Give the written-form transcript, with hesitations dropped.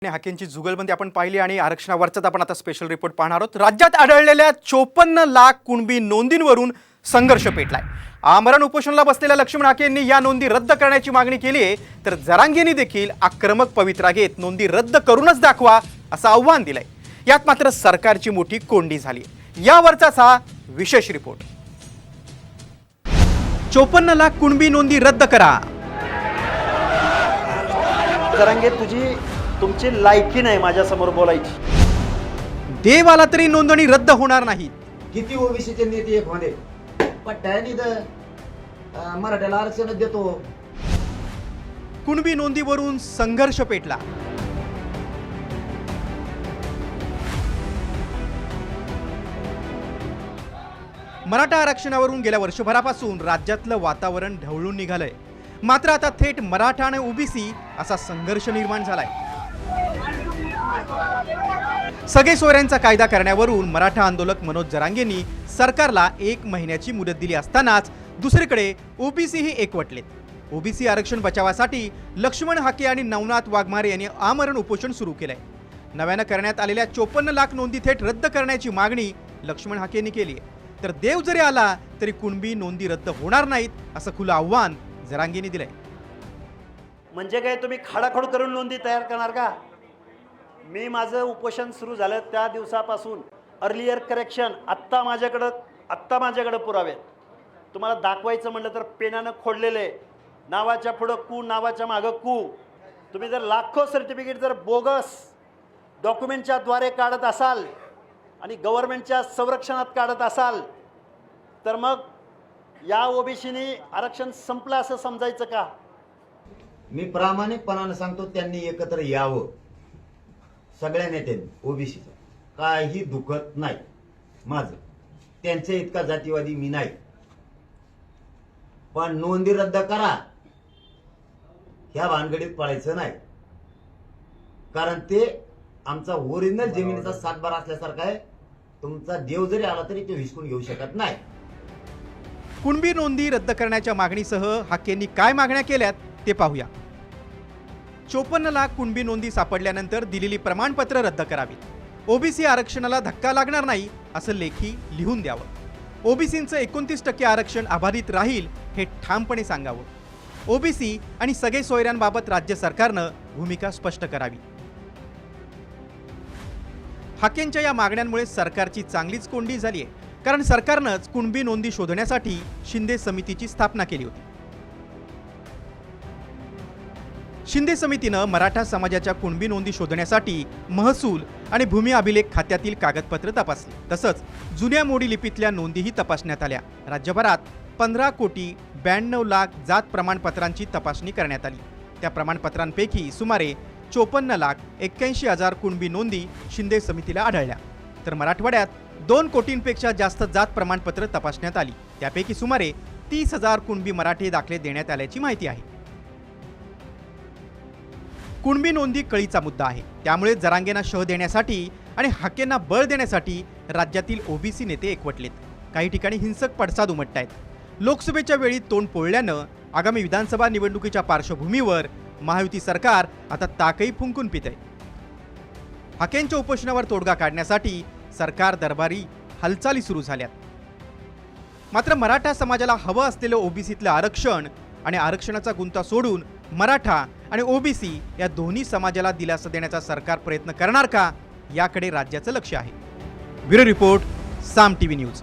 हाकेंची जुगलबंदी आपण पाहिली आणि आरक्षणावरचाच आपण आता स्पेशल रिपोर्ट पाहणार आहोत। राज्यात आढळलेल्या 54 लाख कुणबी नोंदींवरून संघर्ष पेटलाय। आमरण उपोषणाला बसलेल्या लक्ष्मण हाकेंनी या नोंदी रद्द करण्याची मागणी केली आहे, तर जरांगेंनी देखील आक्रमक पवित्रा घेत नोंदी रद्द करूनच दाखवा असं आव्हान दिलंय। यात मात्र सरकारची मोठी कोंडी झाली। यावरचाच हा विशेष रिपोर्ट। 54 लाख कुणबी नोंदी रद्द करा। जरांगे तुमची लायकी नाही माझ्या समोर बोलायची। देव आला तरी नोंदणी रद्द होणार नाही। किती ओबीसीचे नेते एक मध्ये पट्ट्याने मराठ्याला आरक्षण देतो। कुणबी नोंदीवरून संघर्ष पेटला। मराठा आरक्षणावरून गेल्या वर्षभरापासून राज्यातलं वातावरण ढवळून निघालंय। मात्र आता थेट मराठा आणि ओबीसी असा संघर्ष निर्माण झालाय। सगळे सोयऱ्यांचा कायदा करण्यावरून मराठा आंदोलक मनोज जरांगेंनी सरकारला 1 महिन्याची मुदत दिली असतानाच दुसरीकडे ओबीसीही एकवटलेत। ओबीसी आरक्षण बचावासाठी लक्ष्मण हाके आणि नवनाथ वाघमारे यांनी आमरण उपोषण सुरू केलंय। नव्यानं करण्यात आलेल्या 54 लाख नोंदी थेट रद्द करण्याची मागणी लक्ष्मण हाकेंनी केली आहे। तर देव जरी आला तरी कुणबी नोंदी रद्द होणार नाहीत असं खुलं आव्हान जरांगेंनी दिलंय। म्हणजे काय तुम्ही खाडाखोड करून नोंदी तयार करणार का? मी माझं उपोषण सुरू झालं त्या दिवसापासून अर्लियर करेक्शन आत्ता माझ्याकडं पुरावे तुम्हाला दाखवायचं म्हटलं तर पेनानं खोडलेले, नावाच्या पुढं कू, नावाच्या मागं कू। तुम्ही जर लाखो सर्टिफिकेट जर बोगस डॉक्युमेंटच्या द्वारे काढत असाल आणि गव्हर्नमेंटच्या संरक्षणात काढत असाल तर मग या ओबीसीनी आरक्षण संपलं असं समजायचं का? मी प्रामाणिकपणाने सांगतो, त्यांनी एकत्र यावं सगळ्या नेत्यांनी। ओबीसीचं काही दुखत नाही माझं, त्यांच्या इतका जातीवादी मी नाही। पण नोंदी रद्द करा ह्या भानगडीत पडायचं नाही, कारण ते आमचा ओरिजिनल जमिनीचा सातबारा असल्यासारखा आहे। तुमचा देव जरी आला तरी तो हिसकून घेऊ शकत नाही। कुणबी नोंदी रद्द करण्याच्या मागणीसह हाकेंनी काय मागण्या केल्यात ते पाहूया। 54 लाख कुणबी नोंदी सापडल्यानंतर दिलेली प्रमाणपत्र रद्द करावीत। ओबीसी आरक्षणाला धक्का लागणार नाही असं लेखी लिहून द्यावं। ओबीसींचं 29% आरक्षण अबाधित राहील हे ठामपणे सांगावं। ओबीसी आणि सगळे सोयऱ्यांबाबत राज्य सरकारनं भूमिका स्पष्ट करावी। हाकेंच्या या मागण्यांमुळे सरकारची चांगलीच कोंडी झाली आहे, कारण सरकारनंच कुणबी नोंदी शोधण्यासाठी शिंदे समितीची स्थापना केली होती। शिंदे समितीनं मराठा समाजाच्या कुणबी नोंदी शोधण्यासाठी महसूल आणि भूमी अभिलेख खात्यातील कागदपत्र तपासली, तसंच जुन्या मोडी लिपीतल्या नोंदीही तपासण्यात आल्या। राज्यभरात 15,92,00,000 जात प्रमाणपत्रांची तपासणी करण्यात आली। त्या प्रमाणपत्रांपैकी सुमारे 54,81,000 कुणबी नोंदी शिंदे समितीला आढळल्या, तर मराठवाड्यात 2 कोटींपेक्षा जास्त जात प्रमाणपत्र तपासण्यात आली। त्यापैकी सुमारे 30,000 कुणबी मराठी दाखले देण्यात आल्याची माहिती आहे। कुणबी नोंदी कळीचा मुद्दा आहे, त्यामुळे जरांगेंना शह देण्यासाठी आणि हाकेंना बळ देण्यासाठी राज्यातील ओबीसी नेते एकवटलेत। काही ठिकाणी हिंसक पडसाद उमटतायत। लोकसभेच्या वेळी तोंड पोळल्यानं आगामी विधानसभा निवडणुकीच्या पार्श्वभूमीवर महायुती सरकार आता ताकही फुंकून पितंय। हाकेंच्या उपोषणावर तोडगा काढण्यासाठी सरकार दरबारी हालचाली सुरू झाल्यात। मात्र मराठा समाजाला हवं असलेलं ओबीसीतलं आरक्षण आणि आरक्षणाचा गुंता सोडून मराठा आणि ओबीसी या दोन्ही समाजाला दिलासा देण्याचा सरकार प्रयत्न करणार का, याकडे राज्याचं लक्ष आहे। ब्युरो रिपोर्ट, साम टीव्ही न्यूज।